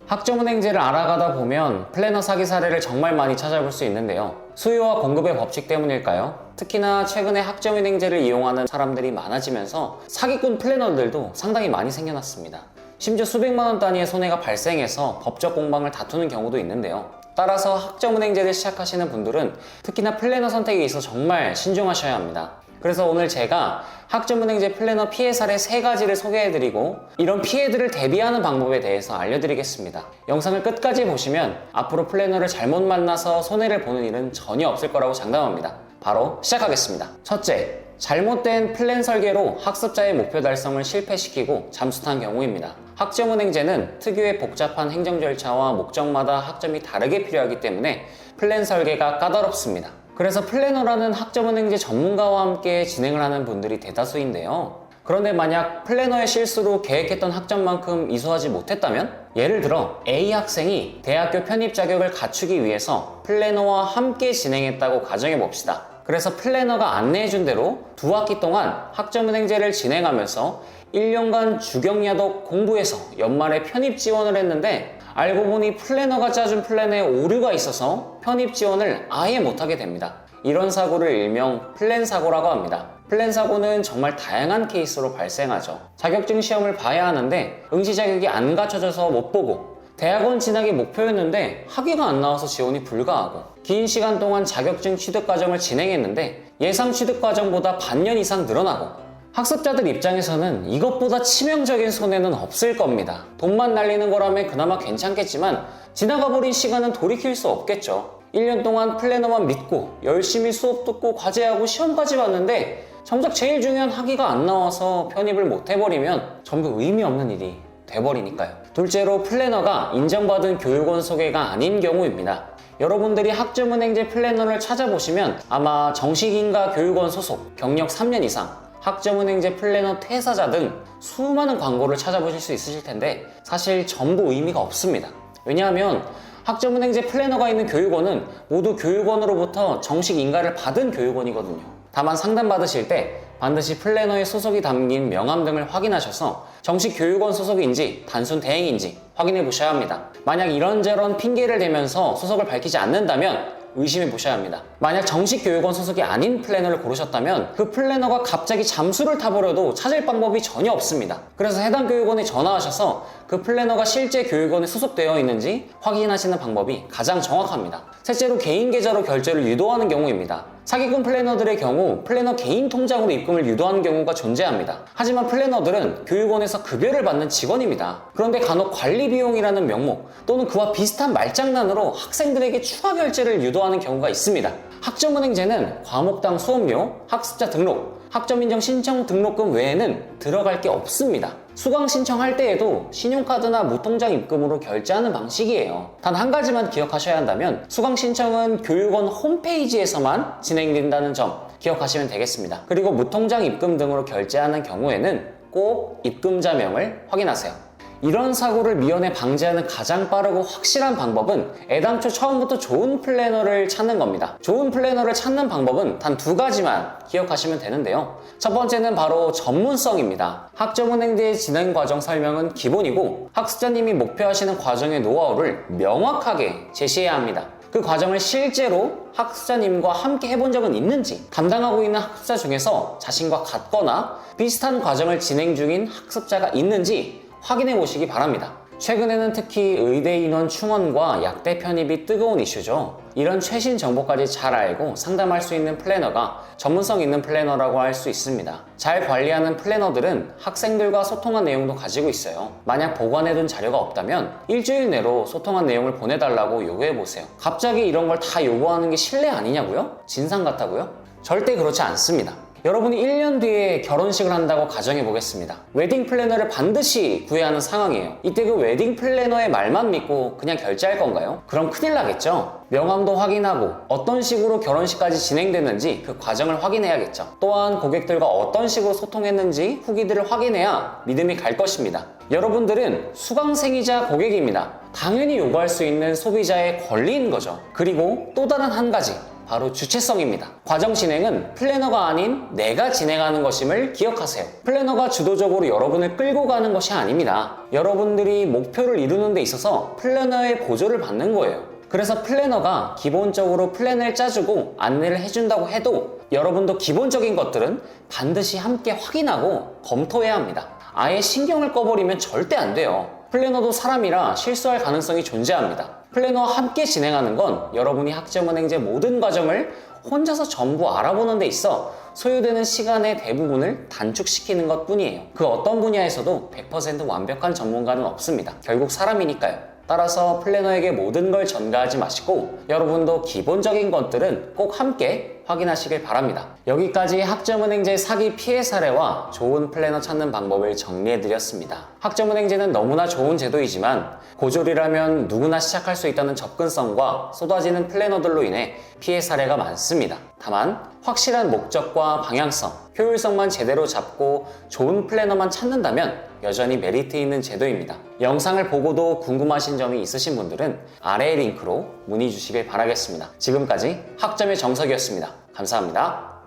학점은행제를 알아가다 보면 플래너 사기 사례를 정말 많이 찾아볼 수 있는데요. 수요와 공급의 법칙 때문일까요? 특히나 최근에 학점은행제를 이용하는 사람들이 많아지면서 사기꾼 플래너들도 상당히 많이 생겨났습니다. 심지어 수백만 원 단위의 손해가 발생해서 법적 공방을 다투는 경우도 있는데요. 따라서 학점은행제를 시작하시는 분들은 특히나 플래너 선택에 있어 정말 신중하셔야 합니다. 그래서 오늘 제가 학점은행제 플래너 피해 사례 3가지를 소개해드리고 이런 피해들을 대비하는 방법에 대해서 알려드리겠습니다. 영상을 끝까지 보시면 앞으로 플래너를 잘못 만나서 손해를 보는 일은 전혀 없을 거라고 장담합니다. 바로 시작하겠습니다. 첫째, 잘못된 플랜 설계로 학습자의 목표 달성을 실패시키고 잠수탄 경우입니다. 학점은행제는 특유의 복잡한 행정 절차와 목적마다 학점이 다르게 필요하기 때문에 플랜 설계가 까다롭습니다. 그래서 플래너라는 학점은행제 전문가와 함께 진행을 하는 분들이 대다수인데요. 그런데 만약 플래너의 실수로 계획했던 학점만큼 이수하지 못했다면? 예를 들어 A 학생이 대학교 편입 자격을 갖추기 위해서 플래너와 함께 진행했다고 가정해 봅시다. 그래서 플래너가 안내해준 대로 2학기 동안 학점은행제를 진행하면서 1년간 주경야독 공부해서 연말에 편입 지원을 했는데 알고 보니 플래너가 짜준 플랜에 오류가 있어서 편입 지원을 아예 못하게 됩니다. 이런 사고를 일명 플랜 사고라고 합니다. 플랜 사고는 정말 다양한 케이스로 발생하죠. 자격증 시험을 봐야 하는데 응시 자격이 안 갖춰져서 못 보고, 대학원 진학이 목표였는데 학위가 안 나와서 지원이 불가하고, 긴 시간 동안 자격증 취득 과정을 진행했는데 예상 취득 과정보다 반년 이상 늘어나고, 학습자들 입장에서는 이것보다 치명적인 손해는 없을 겁니다. 돈만 날리는 거라면 그나마 괜찮겠지만 지나가버린 시간은 돌이킬 수 없겠죠. 1년 동안 플래너만 믿고 열심히 수업 듣고 과제하고 시험까지 봤는데 정작 제일 중요한 학위가 안 나와서 편입을 못 해버리면 전부 의미 없는 일이 돼버리니까요. 둘째로, 플래너가 인정받은 교육원 소개가 아닌 경우입니다. 여러분들이 학점은행제 플래너를 찾아보시면 아마 정식인가 교육원 소속, 경력 3년 이상, 학점은행제 플래너 퇴사자 등 수많은 광고를 찾아보실 수 있으실 텐데 사실 전부 의미가 없습니다. 왜냐하면 학점은행제 플래너가 있는 교육원은 모두 교육원으로부터 정식 인가를 받은 교육원이거든요. 다만 상담받으실 때 반드시 플래너의 소속이 담긴 명함 등을 확인하셔서 정식 교육원 소속인지 단순 대행인지 확인해 보셔야 합니다. 만약 이런저런 핑계를 대면서 소속을 밝히지 않는다면 의심해 보셔야 합니다. 만약 정식 교육원 소속이 아닌 플래너를 고르셨다면 그 플래너가 갑자기 잠수를 타버려도 찾을 방법이 전혀 없습니다. 그래서 해당 교육원에 전화하셔서 그 플래너가 실제 교육원에 소속되어 있는지 확인하시는 방법이 가장 정확합니다. 셋째로, 개인 계좌로 결제를 유도하는 경우입니다. 사기꾼 플래너들의 경우 플래너 개인 통장으로 입금을 유도하는 경우가 존재합니다. 하지만 플래너들은 교육원에서 급여를 받는 직원입니다. 그런데 간혹 관리 비용이라는 명목 또는 그와 비슷한 말장난으로 학생들에게 추가 결제를 유도하는 경우가 있습니다. 학점은행제는 과목당 수업료, 학습자 등록, 학점인정 신청 등록금 외에는 들어갈 게 없습니다. 수강 신청할 때에도 신용카드나 무통장 입금으로 결제하는 방식이에요. 단 한 가지만 기억하셔야 한다면 수강 신청은 교육원 홈페이지에서만 진행된다는 점 기억하시면 되겠습니다. 그리고 무통장 입금 등으로 결제하는 경우에는 꼭 입금자명을 확인하세요. 이런 사고를 미연에 방지하는 가장 빠르고 확실한 방법은 애당초 처음부터 좋은 플래너를 찾는 겁니다. 좋은 플래너를 찾는 방법은 단 2가지만 기억하시면 되는데요. 첫 번째는 바로 전문성입니다. 학점은행제 진행 과정 설명은 기본이고 학습자님이 목표하시는 과정의 노하우를 명확하게 제시해야 합니다. 그 과정을 실제로 학습자님과 함께 해본 적은 있는지, 담당하고 있는 학습자 중에서 자신과 같거나 비슷한 과정을 진행 중인 학습자가 있는지 확인해 보시기 바랍니다. 최근에는 특히 의대 인원 충원과 약대 편입이 뜨거운 이슈죠. 이런 최신 정보까지 잘 알고 상담할 수 있는 플래너가 전문성 있는 플래너라고 할 수 있습니다. 잘 관리하는 플래너들은 학생들과 소통한 내용도 가지고 있어요. 만약 보관해둔 자료가 없다면 일주일 내로 소통한 내용을 보내달라고 요구해보세요. 갑자기 이런 걸 다 요구하는 게 신뢰 아니냐고요? 진상 같다고요? 절대 그렇지 않습니다. 여러분이 1년 뒤에 결혼식을 한다고 가정해 보겠습니다. 웨딩 플래너를 반드시 구해야 하는 상황이에요. 이때 그 웨딩 플래너의 말만 믿고 그냥 결제할 건가요? 그럼 큰일 나겠죠? 명함도 확인하고 어떤 식으로 결혼식까지 진행됐는지 그 과정을 확인해야겠죠. 또한 고객들과 어떤 식으로 소통했는지 후기들을 확인해야 믿음이 갈 것입니다. 여러분들은 수강생이자 고객입니다. 당연히 요구할 수 있는 소비자의 권리인 거죠. 그리고 또 다른 한 가지, 바로 주체성입니다. 과정 진행은 플래너가 아닌 내가 진행하는 것임을 기억하세요. 플래너가 주도적으로 여러분을 끌고 가는 것이 아닙니다. 여러분들이 목표를 이루는 데 있어서 플래너의 보조를 받는 거예요. 그래서 플래너가 기본적으로 플랜을 짜주고 안내를 해준다고 해도 여러분도 기본적인 것들은 반드시 함께 확인하고 검토해야 합니다. 아예 신경을 꺼버리면 절대 안 돼요. 플래너도 사람이라 실수할 가능성이 존재합니다. 플래너와 함께 진행하는 건 여러분이 학점은행제 모든 과정을 혼자서 전부 알아보는 데 있어 소요되는 시간의 대부분을 단축시키는 것 뿐이에요. 그 어떤 분야에서도 100% 완벽한 전문가는 없습니다. 결국 사람이니까요. 따라서 플래너에게 모든 걸 전가하지 마시고 여러분도 기본적인 것들은 꼭 함께 확인하시길 바랍니다. 여기까지 학점은행제 사기 피해 사례와 좋은 플래너 찾는 방법을 정리해드렸습니다. 학점은행제는 너무나 좋은 제도이지만 고졸이라면 누구나 시작할 수 있다는 접근성과 쏟아지는 플래너들로 인해 피해 사례가 많습니다. 다만 확실한 목적과 방향성, 효율성만 제대로 잡고 좋은 플래너만 찾는다면 여전히 메리트 있는 제도입니다. 영상을 보고도 궁금하신 점이 있으신 분들은 아래의 링크로 문의 주시길 바라겠습니다. 지금까지 학점의 정석이었습니다. 감사합니다.